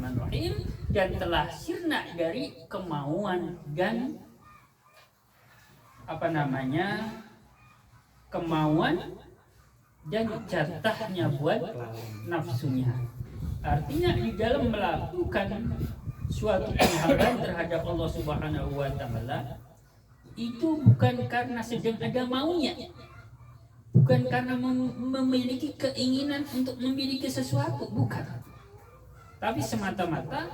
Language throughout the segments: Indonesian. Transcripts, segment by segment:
Bismillahirrahmanirrahim, dan telah sirna dari kemauan dan kemauan dan jatahnya buat nafsunya. Artinya di dalam melakukan suatu penghambaan terhadap Allah Subhanahu wa taala itu bukan karena sedang ada maunya, bukan karena memiliki keinginan untuk memiliki sesuatu, bukan, tapi semata-mata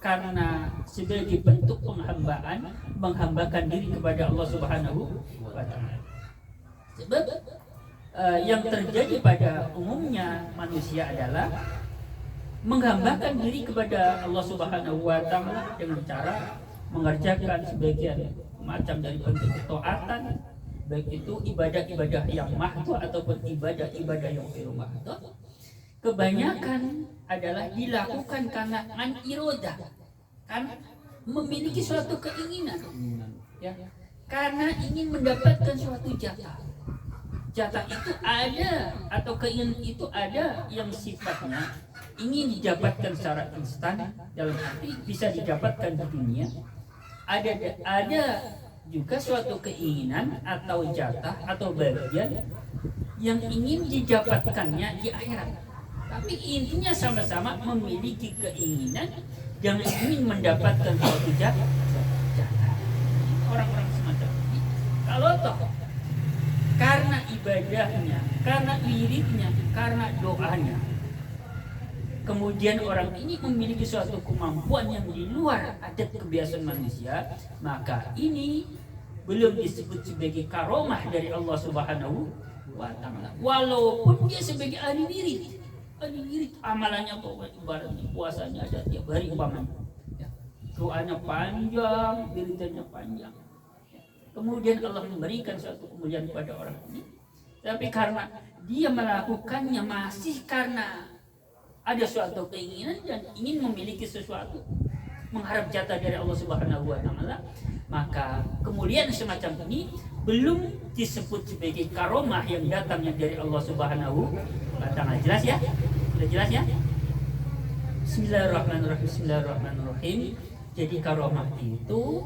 karena sebagai bentuk penghambaan, menghambakan diri kepada Allah Subhanahu wa taala. Sebab yang terjadi pada umumnya manusia adalah menghambakan diri kepada Allah Subhanahu wa taala dengan cara mengerjakan sebagian macam dari bentuk ketaatan, baik itu ibadah-ibadah yang mahdhah ataupun ibadah-ibadah yang ghairu mahdhah. Kebanyakan adalah dilakukan karena irodah, kan memiliki suatu keinginan, ya, karena ingin mendapatkan suatu jatah. Jatah itu ada atau keinginan itu ada yang sifatnya ingin didapatkan secara instan, dalam arti bisa didapatkan di dunia. Ada juga suatu keinginan atau jatah atau bagian yang ingin didapatkannya di akhirat. Tapi intinya sama-sama memiliki keinginan yang ingin mendapatkan suatu jatah. Orang-orang semacam ini, kalau toh karena ibadahnya, karena wiridnya, karena doanya, kemudian orang ini memiliki suatu kemampuan yang di luar adat kebiasaan manusia, maka ini belum disebut sebagai karomah dari Allah Subhanahu wa taala. Walaupun dia sebagai ahli wirid, amalannya kok ibaratnya puasanya ada tiap hari umpamanya, ya, doanya panjang, wiridannya panjang. Kemudian Allah memberikan suatu kemuliaan kepada orang ini, tapi karena dia melakukannya masih karena ada suatu keinginan dan ingin memiliki sesuatu, mengharap jatah dari Allah Subhanahu wa taala, maka kemuliaan semacam ini belum disebut sebagai karomah yang datangnya dari Allah Subhanahu wa taala. Jelas ya? Sudah jelas ya? Bismillahirrahmanirrahim. Jadi karomah itu,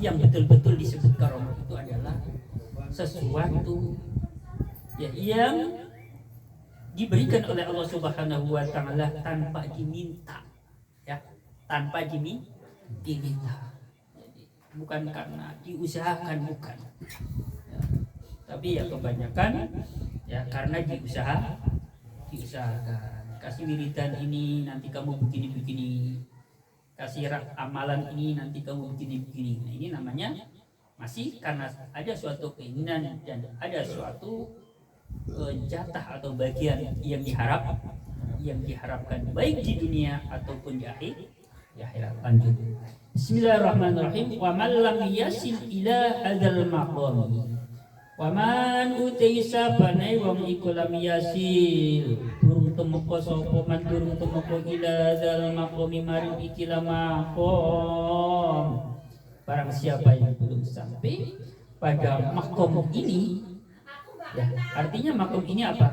yang betul-betul disebut karomah itu adalah sesuatu ya, yang diberikan oleh Allah Subhanahu wa taala tanpa diminta, ya, tanpa diminta. Jadi bukan karena diusahakan, bukan. Ya, tapi ya kebanyakan ya karena diusahakan. Kasih wiridan ini nanti kamu begini-begini. Kasih amalan ini nanti kamu begini-begini. Nah, ini namanya masih karena ada suatu keinginan dan ada suatu jatah atau bagian yang diharapkan baik di dunia ataupun di akhirat. Lanjut. Bismillahirrahmanirrahim. Wa man lam yasil ila hadzal maqam. Wa man utaisa banai wong iku lam yasil. Durung temeka sapa man durung temeka ila hadzal maqami maring iki maqam. Barang siapa yang belum sampai pada makom ini, ya, artinya makom ini apa?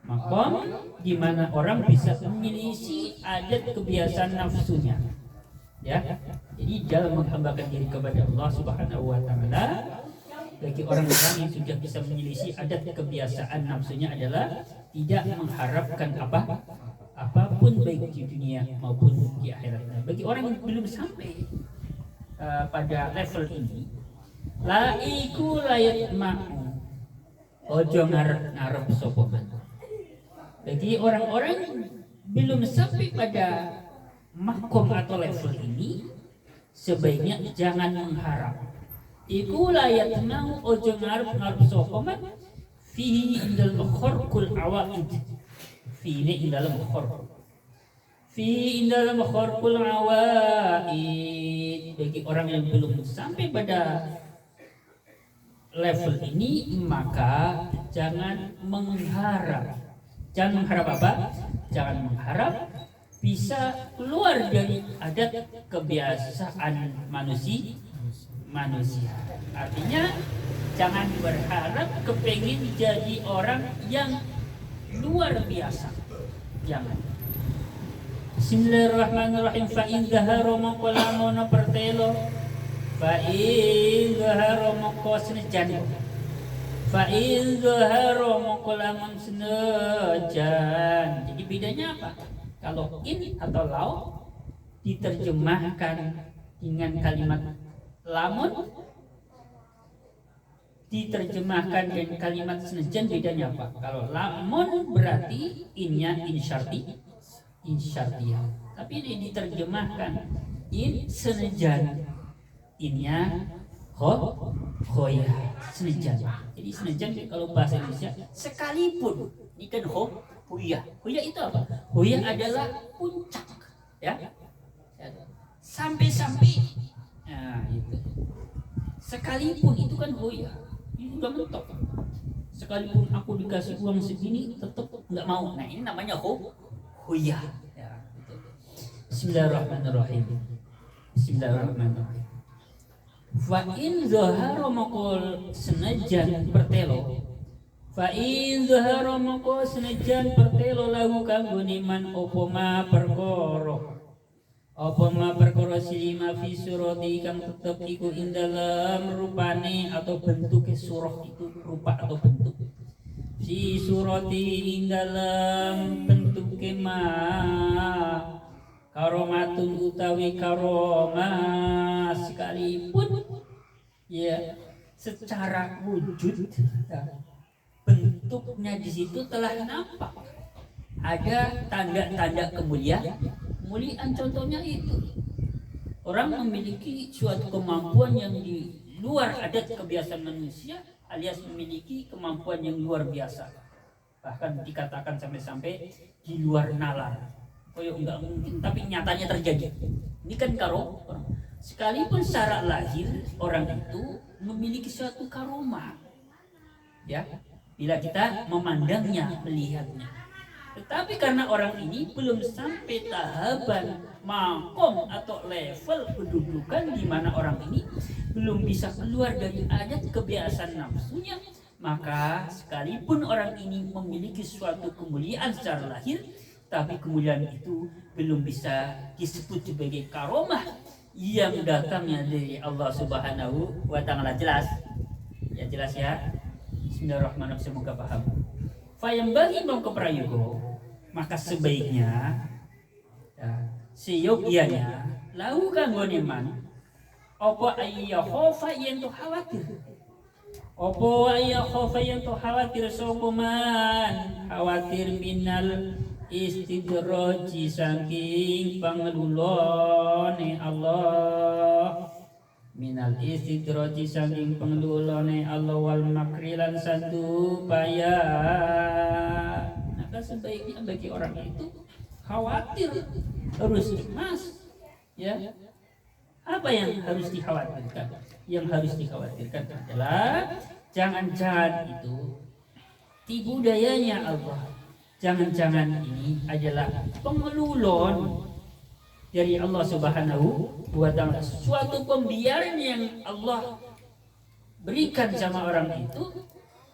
Makom di mana orang bisa memiliki adat kebiasaan nafsunya, ya. Jadi dalam menghambakan diri kepada Allah Subhanahu wa taala, bagi orang-orang yang sudah bisa memiliki adat kebiasaan nafsunya adalah tidak mengharapkan apapun baik di dunia maupun di akhirat. Bagi orang yang belum sampai pada level ini, laiku layat ma'u ojo ngarep sapa man. Bagi orang-orang belum sampai pada makom atau level ini, sebaiknya jangan mengharap. Iku layat ma'u ojo ngarep sapa man fihi indal khurqul awaid. Fihi indal khurq. Fi dalam khurqul awaid. Bagi orang yang belum sampai pada level ini, maka jangan mengharap. Jangan mengharap apa? Jangan mengharap bisa keluar dari adat kebiasaan manusia. Artinya jangan berharap kepengin jadi orang yang luar biasa. Jangan. Bismillahirrahmanirrahim. Fa in zahara mongko lamun pertelo. Fa in zahara mongko senajan. Fa in zahara mongko lamun senajan. Jadi bedanya apa? Kalau in atau lau diterjemahkan dengan kalimat lamun, diterjemahkan dengan kalimat senajan, bedanya apa? Kalau lamun berarti innya in syartiyah. Tapi ini diterjemahkan in senajan, innya khoya senajan. Jadi senajan kalau bahasa Indonesia sekalipun, ini kan hoya. Hoya itu apa? Hoya adalah puncak, ya. Sampai-sampai, nah itu. Sekalipun itu kan hoya, ini udah mentok. Sekalipun aku dikasih uang segini, tetap nggak mau. Nah ini namanya hoya. Ya, gitu. Bismillahirrahmanirrahim. Bismillahirrahmanirrahim. Fa in zahara maqul senajan pertelo. Fa in zahara maqul senajan pertelo lahu kanggo niman opo ma perkara. Apa ma perkara silima fi surati kang tetep iku ing dalam rupane atau bentuke surah itu, rupa atau bentuk. Fi surati ing dalam bentuke ma karomatun utawi karomah sekalipun ya secara wujud ya, bentuknya di situ telah nampak ada tanda-tanda kemuliaan. Contohnya itu orang memiliki suatu kemampuan yang di luar adat kebiasaan manusia, alias memiliki kemampuan yang luar biasa, bahkan dikatakan sampai-sampai di luar nalar. Koyo enggak mungkin, tapi nyatanya terjadi. Ini kan karo sekalipun secara lahir orang itu memiliki suatu karomah, ya, bila kita memandangnya, melihatnya. Tetapi karena orang ini belum sampai tahapan makom atau level kedudukan di mana orang ini belum bisa keluar dari adat kebiasaan nafsunya, maka sekalipun orang ini memiliki suatu kemuliaan secara lahir, tapi kemuliaan itu belum bisa disebut sebagai karomah yang datangnya dari Allah Subhanahu wa Ta'ala. Jelas? Ya jelas ya. Bismillahirrahmanirrahim, semoga paham. Fayam bagi mongko prayogo, maka sebaiknya ya, seyogyanya lahu kanggo neman apa ayya khofa yen to khawatir, apa ayya khofa yen to khawatir sokuman khawatir minal istidraji saking pangelulone Allah, minal istidraji saking pengelulone Allah wal makrilan satu paya. Maka sebaiknya bagi orang itu khawatir, harus cemas, ya. Apa yang harus dikhawatirkan? Yang harus dikhawatirkan adalah jangan-jangan itu tipu dayanya Allah. Jangan-jangan ini adalah pengelulon dari Allah Subhanahu wa Ta'ala, suatu pembiaran yang Allah berikan sama orang itu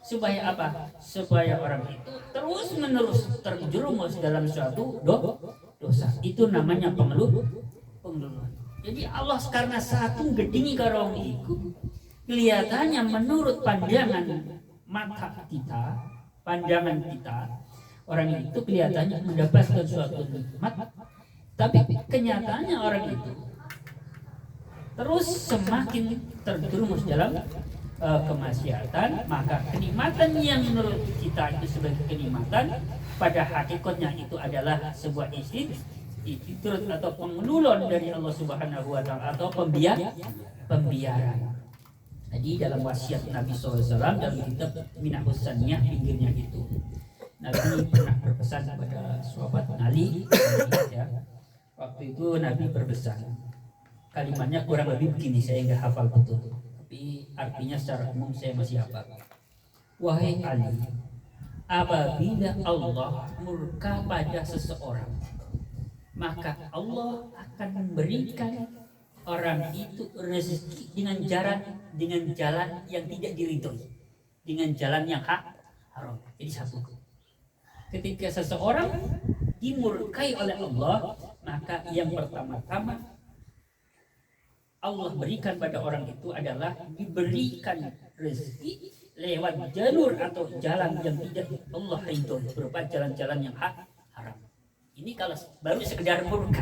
supaya apa? Supaya orang itu terus menerus terjerumus dalam suatu dosa. Itu namanya pengeluh. Jadi Allah karena satu gedingi karong itu kelihatannya menurut pandangan mata kita, pandangan kita, orang itu kelihatannya mendapatkan suatu nikmat, tapi kenyataannya orang itu terus semakin terjerumus dalam kemaksiatan. Maka kenikmatan yang menurut kita itu sebagai kenikmatan, pada hakikatnya itu adalah sebuah istidraj atau pengelulon dari Allah Subhanahu wa Ta'ala, atau pembiaran. Jadi dalam wasiat Nabi SAW dalam kitab Minahus Saniyah pinggirnya itu, Nabi pernah berpesan kepada sahabat Ali, ya. Waktu itu Nabi berpesan, kalimatnya kurang lebih begini, saya nggak hafal betul, tapi artinya secara umum saya masih hafal. Wahai Ali, apabila Allah murka pada seseorang, maka Allah akan memberikan orang itu rezeki dengan jalan yang tidak diridhoi, dengan jalan yang haram. Jadi satu, ketika seseorang dimurkai oleh Allah, maka yang pertama-tama Allah berikan pada orang itu adalah diberikan rezeki lewat jalur atau jalan yang tidak Allah ridho, berupa jalan-jalan yang haram. Ini kalau baru sekedar murka,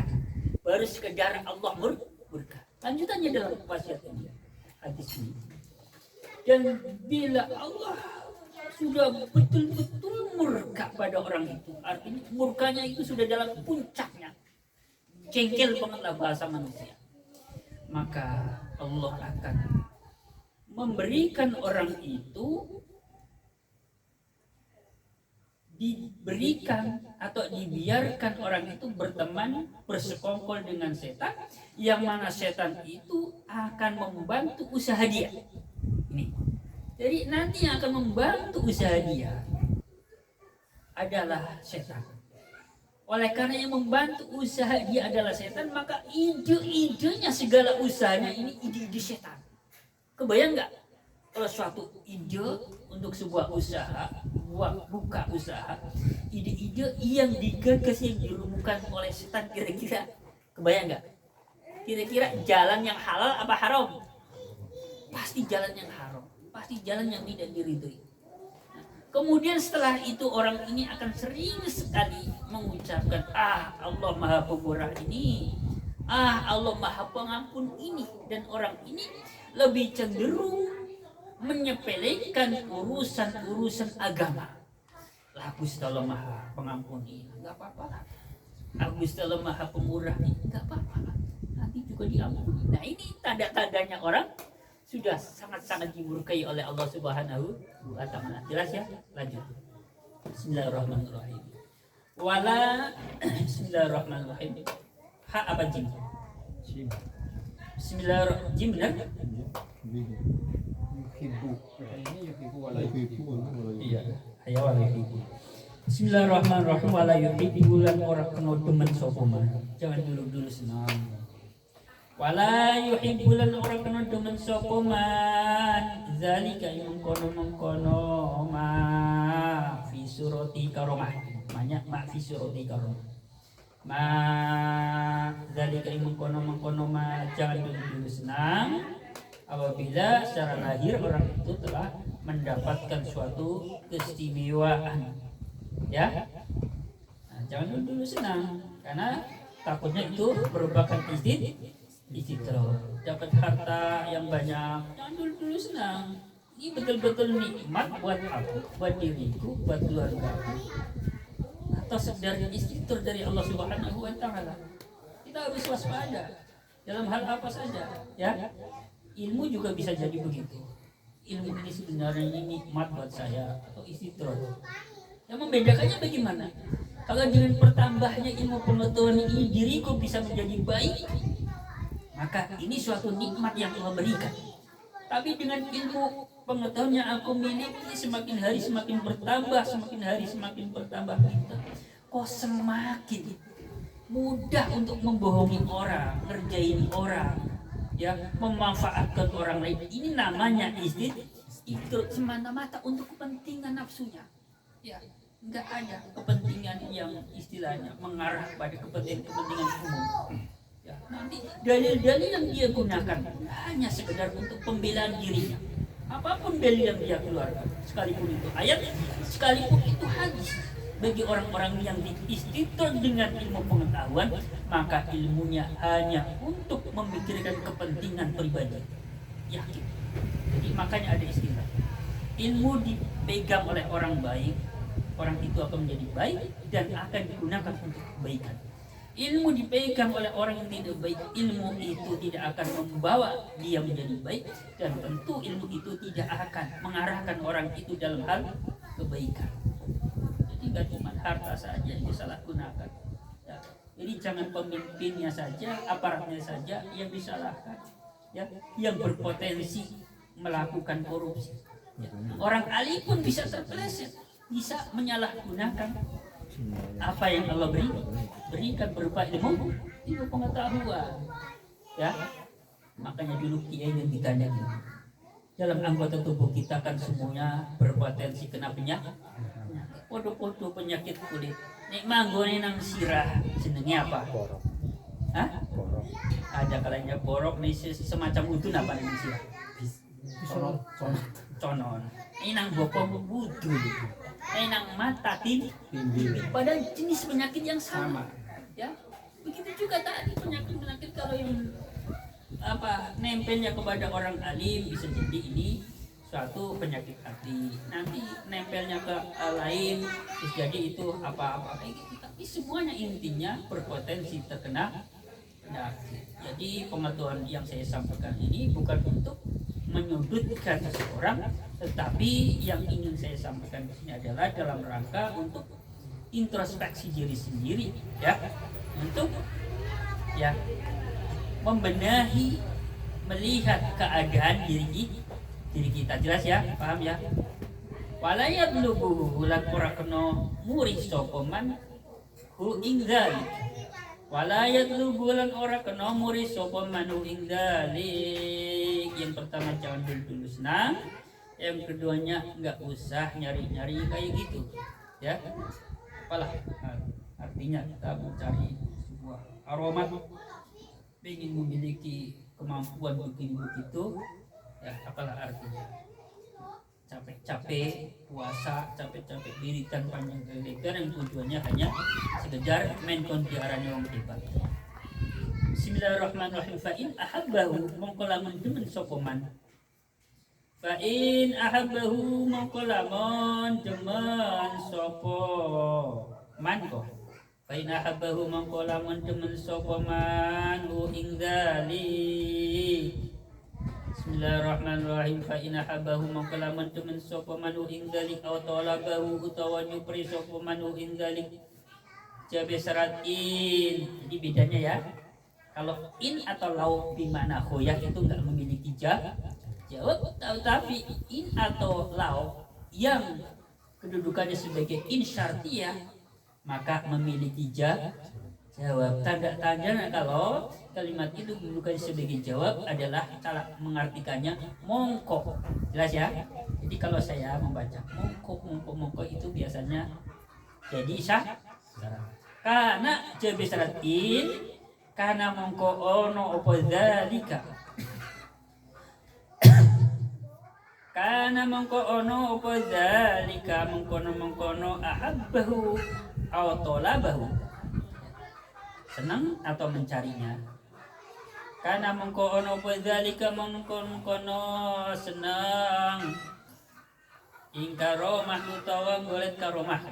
baru sekedar Allah murka. Lanjutannya dalam wasiat ini, hadis ini. Dan bila Allah sudah betul-betul murka pada orang itu, artinya murkanya itu sudah dalam puncaknya, jengkel bangetlah bahasa manusia, maka Allah akan memberikan orang itu, diberikan atau dibiarkan orang itu berteman bersekongkol dengan setan, yang mana setan itu akan membantu usaha dia. Ini. Jadi nanti yang akan membantu usaha dia adalah setan. Oleh karena yang membantu usaha dia adalah setan, maka ide-idenya segala usahanya ini ide-ide setan. Kebayang nggak kalau suatu ide untuk sebuah usaha, buka usaha, ide-ide yang digagas, yang dirumukan oleh setan, kira-kira kebayang nggak? Kira-kira jalan yang halal apa haram? Pasti jalan yang haram, pasti jalan yang tidak diridhoi. Kemudian setelah itu orang ini akan sering sekali mengucapkan, Allah Maha Pemurah ini, Allah Maha Pengampun ini, dan orang ini lebih cenderung menyepelekan urusan-urusan agama. Gusti Allah Maha Pengampun ini, nggak apa-apa lah. Gusti Allah Maha Pemurah ini, nggak apa-apa lah. Nanti juga diampuni. Nah, ini tanda-tandanya orang sudah sangat-sangat dimurkai oleh Allah Subhanahu wa Ta'ala. Jelas ya? Lanjut. Bismillahirrahmanirrahim. Bismillahirrahmanirrahim. Ha apa jim? Bismillahirrahmanirrahim. Jim benar? Iya. Ayo yuhibbu. Bismillahirrahmanirrahim. Wala yuhibbu lan ora kena demen sapa man. Jangan dulu senang. Wala yuhibbu lan ora kena demen sapa man. Zalika mengkono ma fi surati karomah. Banyak ma fi surati karomah. Ma zalika mengkono ma, jangan dulu senang apabila secara lahir orang itu telah mendapatkan suatu keistimewaan, ya. Nah, jangan dulu senang, karena takutnya itu merupakan istidroj. Dapat harta yang banyak, jangan dulu senang. Ini betul-betul nikmat buat aku, buat diriku, buat keluargaku, atau sekedar istidroj dari Allah Subhanahu wa Ta'ala. Kita harus waspada dalam hal apa saja, ya. Ilmu juga bisa jadi begitu. Ilmu ini sebenarnya ini nikmat buat saya atau istidroj. Yang membedakannya bagaimana? Kalau dengan bertambahnya ilmu pengetahuan ini diriku bisa menjadi baik, maka ini suatu nikmat yang Allah berikan. Tapi dengan ilmu pengetahuan yang aku miliki semakin hari semakin bertambah, semakin hari semakin bertambah, kok semakin mudah untuk membohongi orang, ngerjain orang, ya, memanfaatkan orang lain. Ini namanya itu semata-mata untuk kepentingan nafsunya, ya. Enggak ada kepentingan yang istilahnya mengarah pada kepentingan umum, ya. Nanti dalil-dalil yang dia gunakan hanya sekedar untuk pembelaan dirinya. Apapun dalil yang dia keluarkan, sekalipun itu ayat, sekalipun itu hadis, bagi orang-orang yang diistidroj dengan ilmu pengetahuan, maka ilmunya hanya untuk memikirkan kepentingan pribadi. Yakin. Jadi makanya ada istilah, ilmu dipegang oleh orang baik, orang itu akan menjadi baik dan akan digunakan untuk kebaikan. Ilmu dipegang oleh orang yang tidak baik, ilmu itu tidak akan membawa dia menjadi baik, dan tentu ilmu itu tidak akan mengarahkan orang itu dalam hal kebaikan. Tidak cuma harta saja yang disalahgunakan, ya. Jadi jangan pemimpinnya saja, aparatnya saja yang disalahkan, ya, yang berpotensi melakukan korupsi, ya. Orang alim pun bisa terpeleset, bisa menyalahgunakan apa yang Allah berikan berupa ilmu pengetahuan, ya. Makanya dulu kiai yang ditanyakan, dalam anggota tubuh kita kan semuanya berpotensi kena penyakit. Podo-podo penyakit kulit. Nek manggone nang sirah jenenge apa? Hah? Ada kalanya borok nih semacam udun apa nih sih? Conon. Inang bokong budu. Inang mata tim. Padahal jenis penyakit yang sama. Ya. Begitu juga tadi penyakit kalau yang nempelnya kepada orang alim bisa jadi ini suatu penyakit hati. Nanti nempelnya ke lain bisa jadi itu apa-apa kayak gitu. Tapi semuanya intinya berpotensi terkena penyakit. Jadi pengetahuan yang saya sampaikan ini bukan untuk menyudutkan seseorang, tetapi yang ingin saya sampaikan di sini adalah dalam rangka untuk introspeksi diri sendiri, ya, untuk ya membenahi, melihat keadaan diri kita. Jelas ya, paham ya? Walayat lubuhu lan ora kena muri sapa man hu ing dzalik. Walayat lubuhu lan ora kena muri sapa man hu ing dzalik. Yang pertama jangan dulu senang, yang keduanya enggak usah nyari-nyari kayak gitu. Ya. Apalah artinya kita mencari sebuah aromat, ingin memiliki kemampuan begitu, ya apalah artinya, capek-capek puasa, capek-capek wiridan panjang lebar yang tujuannya hanya sekedar main kondiarannya wong hebat. Bismillahirrahmanirrahim. Fa'in ahabbahu mongko lamun demen sapa man. Fa'in ahabbahu mongko lamun demen sapa man kok. Fa'in ahabbahu mongko lamun demen sapa man hu ing dzalik. Bismillahirrahmanirrahim. Fa'in ahabbahu mongko lamun demen sapa man hu ing dzalik aw talabahu utawa nyupri sapa man hu ing dzalik. Jabe syaratin. Jadi bedanya ya. Kalau in atau lau bimana khoyah itu enggak memiliki jawab, tapi in atau lau yang kedudukannya sebagai in syartiyah maka memiliki jawab. Tanda tanya kalau kalimat itu kedudukannya sebagai jawab adalah cara mengartikannya mongko. Jelas ya? Jadi kalau saya membaca mongko itu biasanya jadi syarat. Karena jabe syaratin karena mongko ono apa zalika. Karena mongko ono apa zalika mongkono ahabbahu aw talabahu. Senang atau mencarinya. Karena mongko ono apa zalika mongkono senang. Ing karomah utawa golek karomah.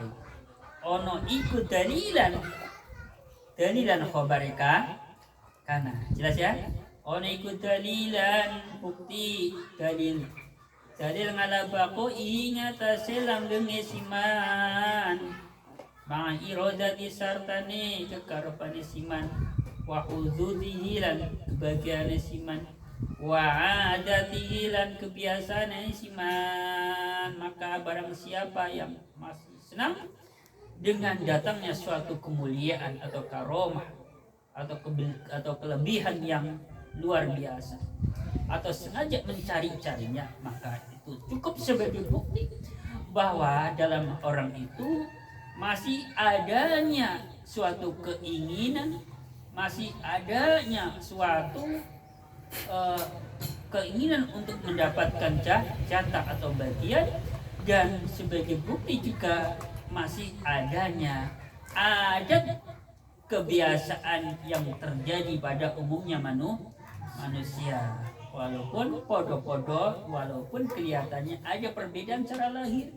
Ono iku dalilan khobarika karena jelas ya, ono ikut dalilan bukti dalil ngalabako ingata selang siman bang irodati sartane kekarepane siman wa huzudihi lan kebahagiaane siman wa adatihi lan kebiasaane siman. Maka barang siapa yang masih senang dengan datangnya suatu kemuliaan atau karomah atau kelebihan yang luar biasa atau sengaja mencari-carinya, maka itu cukup sebagai bukti bahwa dalam orang itu masih adanya suatu keinginan, masih adanya suatu keinginan untuk mendapatkan jatah atau bagian, dan sebagai bukti juga masih adanya adat kebiasaan yang terjadi pada umumnya manusia, walaupun podo-podo, walaupun kelihatannya ada perbedaan cara lahir.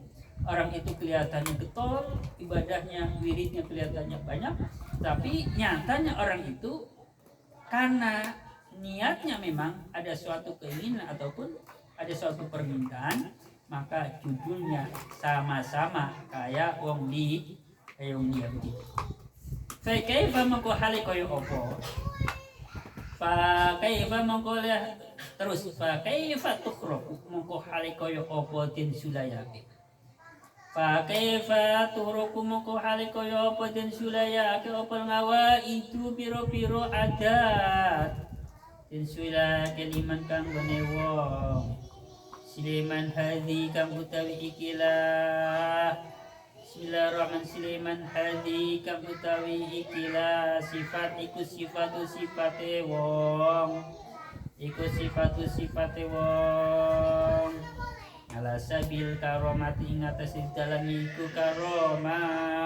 Orang itu kelihatannya getol, ibadahnya, wiridnya kelihatannya banyak, tapi nyatanya orang itu karena niatnya memang ada suatu keinginan ataupun ada suatu permintaan, maka judulnya sama-sama kayak wong di dia begitu. Fa kaifa mangko hale koyo opo? Fa kaifa mangko terus fa kaifa tukhraku mangko hale koyo opo tin sulayake. Fa kaifa tukhraku mangko hale koyo opo tin sulayake opo ngawa itu piro-piro adat. Tin sulayake liman kang bene wong. Sileman hadhi kang utawi ikilah Bismillahirrahmanirrahim. Hadi kamutawi ikilah sifat iku sifate wong. Iku sifate wong. Ala sabil karomati ing atas dalam iku karoma.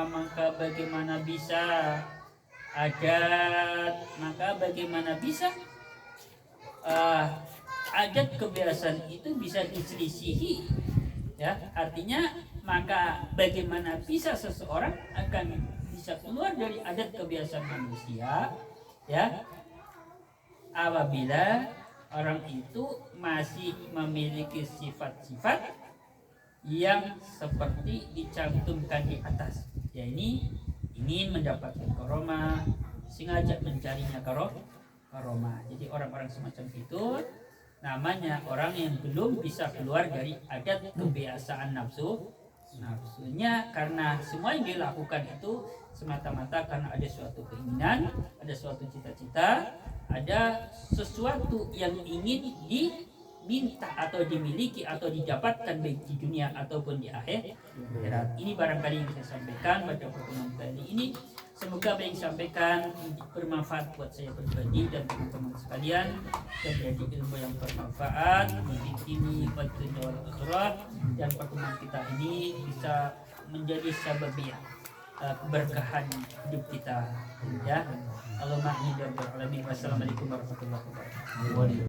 Maka bagaimana bisa adat, maka bagaimana bisa adat kebiasaan itu bisa diselisihi, ya, artinya maka bagaimana bisa seseorang akan bisa keluar dari adat kebiasaan manusia, ya, apabila orang itu masih memiliki sifat-sifat yang seperti dicantumkan di atas, ya, ini ingin mendapatkan karomah, sengaja mencarinya karomah. Jadi orang-orang semacam itu namanya orang yang belum bisa keluar dari adat kebiasaan nafsunya, karena semua yang dilakukan itu semata-mata karena ada suatu keinginan, ada suatu cita-cita, ada sesuatu yang ingin diminta atau dimiliki atau didapatkan baik di dunia ataupun di akhirat. Ini barangkali yang saya sampaikan pada pertemuan kali ini. Semoga apa yang disampaikan bermanfaat buat saya pribadi dan teman-teman sekalian, dan menjadi ilmu yang bermanfaat bagi ini waktu wal akhirah, dan pertemuan kita ini bisa menjadi sababiyah keberkahan hidup kita, ya. Allahumma amin ya rabbal alamin. Wassalamualaikum warahmatullahi wabarakatuh.